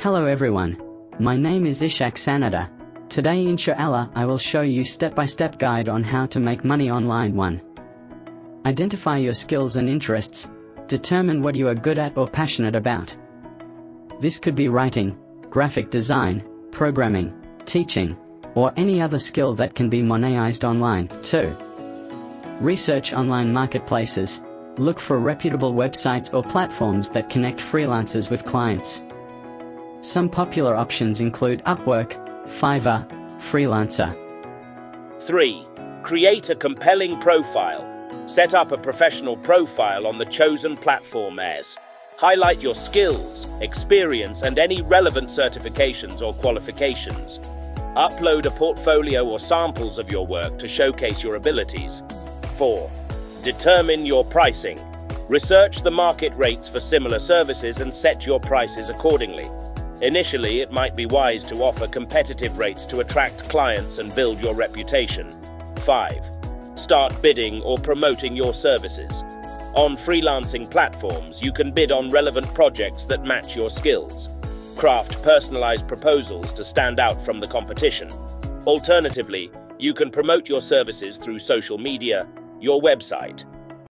Hello everyone. My name is Ishak Sanada. Today inshallah I will show you step-by-step guide on how to make money online. 1. Identify your skills and interests. Determine what you are good at or passionate about. This could be writing, graphic design, programming, teaching, or any other skill that can be monetized online. 2. Research online marketplaces. Look for reputable websites or platforms that connect freelancers with clients. Some popular options include Upwork, Fiverr, Freelancer. 3. Create a compelling profile. Set up a professional profile on the chosen platform as highlight your skills, experience, and any relevant certifications or qualifications. Upload a portfolio or samples of your work to showcase your abilities. 4. Determine your pricing. Research the market rates for similar services and set your prices accordingly. Initially, it might be wise to offer competitive rates to attract clients and build your reputation. 5. Start bidding or promoting your services. On freelancing platforms, you can bid on relevant projects that match your skills. Craft personalized proposals to stand out from the competition. Alternatively, you can promote your services through social media, your website,